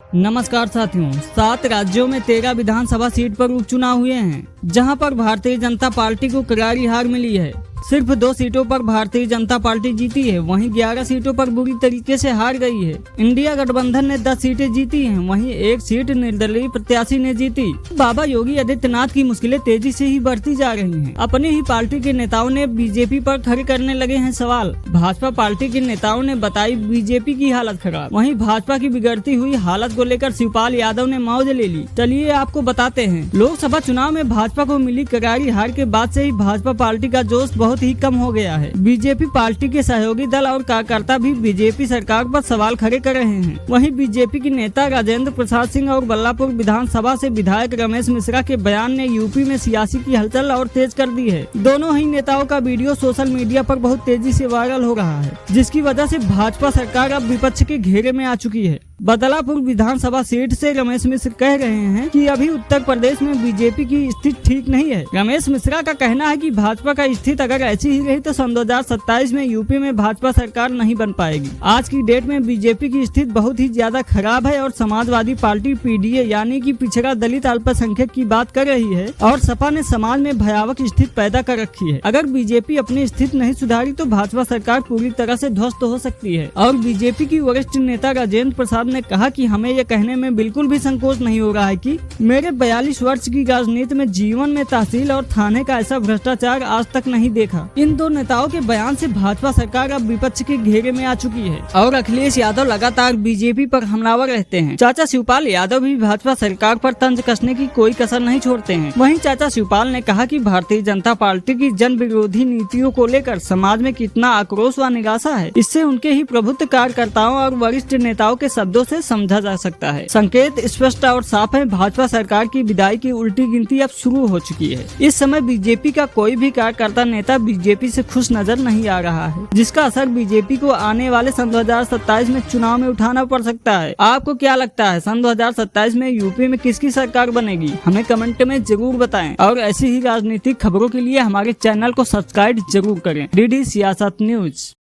नमस्कार साथियों, 7 राज्यों में 13 विधानसभा सीट पर उपचुनाव हुए हैं, जहां पर भारतीय जनता पार्टी को करारी हार मिली है। सिर्फ 2 सीटों पर भारतीय जनता पार्टी जीती है, वहीं 11 सीटों पर बुरी तरीके से हार गई है। इंडिया गठबंधन ने 10 सीटें जीती हैं, वहीं 1 सीट निर्दलीय प्रत्याशी ने जीती। बाबा योगी आदित्यनाथ की मुश्किलें तेजी से ही बढ़ती जा रही हैं। अपनी ही पार्टी के नेताओं ने बीजेपी पर खड़े करने लगे हैं सवाल। भाजपा पार्टी के नेताओं ने बताई बीजेपी की हालत खराब, वहीं भाजपा की बिगड़ती हुई हालत को लेकर शिवपाल यादव ने मौज ले ली। चलिए आपको बताते हैं। लोकसभा चुनाव में भाजपा को मिली करारी हार के बाद से ही भाजपा पार्टी का जोश बहुत ही कम हो गया है। बीजेपी पार्टी के सहयोगी दल और कार्यकर्ता भी बीजेपी सरकार पर सवाल खड़े कर रहे हैं। वहीं बीजेपी के नेता राजेंद्र प्रसाद सिंह और बल्लापुर विधानसभा से विधायक रमेश मिश्रा के बयान ने यूपी में सियासी की हलचल और तेज कर दी है। दोनों ही नेताओं का वीडियो सोशल मीडिया पर बहुत तेजी से वायरल हो रहा है, जिसकी वजह से भाजपा सरकार अब विपक्ष के घेरे में आ चुकी है। बदलापुर विधानसभा सीट से रमेश मिश्रा कह रहे हैं कि अभी उत्तर प्रदेश में बीजेपी की स्थिति ठीक नहीं है। रमेश मिश्रा का कहना है कि भाजपा का स्थिति अगर ऐसी ही रही तो सन 2027 में यूपी में भाजपा सरकार नहीं बन पाएगी। आज की डेट में बीजेपी की स्थिति बहुत ही ज्यादा खराब है और समाजवादी पार्टी पीडीए यानी कि पिछड़ा दलित अल्पसंख्यक की बात कर रही है और सपा ने समाज में भयावह स्थिति पैदा कर रखी है। अगर बीजेपी अपनी स्थिति नहीं सुधारी तो भाजपा सरकार पूरी तरह से ध्वस्त हो सकती है। और बीजेपी की वरिष्ठ नेता राजेंद्र प्रसाद ने कहा कि हमें यह कहने में बिल्कुल भी संकोच नहीं हो रहा है कि मेरे 42 वर्ष की राजनीति में जीवन में तहसील और थाने का ऐसा भ्रष्टाचार आज तक नहीं देखा। इन 2 नेताओं के बयान से भाजपा सरकार अब विपक्ष के घेरे में आ चुकी है और अखिलेश यादव लगातार बीजेपी पर हमलावर रहते हैं। चाचा शिवपाल यादव भी भाजपा सरकार पर तंज कसने की कोई कसर नहीं छोड़ते हैं। वहीं चाचा शिवपाल ने कहा कि भारतीय जनता पार्टी की जन विरोधी नीतियों को लेकर समाज में कितना आक्रोश व निराशा है, इससे उनके ही प्रबुद्ध कार्यकर्ताओं और वरिष्ठ नेताओं के शब्दों से समझा जा सकता है। संकेत स्पष्ट और साफ है, भाजपा सरकार की विदाई की उल्टी गिनती अब शुरू हो चुकी है। इस समय बीजेपी का कोई भी कार्यकर्ता नेता बीजेपी से खुश नजर नहीं आ रहा है, जिसका असर बीजेपी को आने वाले सन 2027 में चुनाव में उठाना पड़ सकता है। आपको क्या लगता है, सन 2027 में यूपी में किसकी सरकार बनेगी? हमें कमेंट में जरूर बताएं और ऐसी ही राजनीतिक खबरों के लिए हमारे चैनल को सब्सक्राइब जरूर करें। डीडी सियासत न्यूज।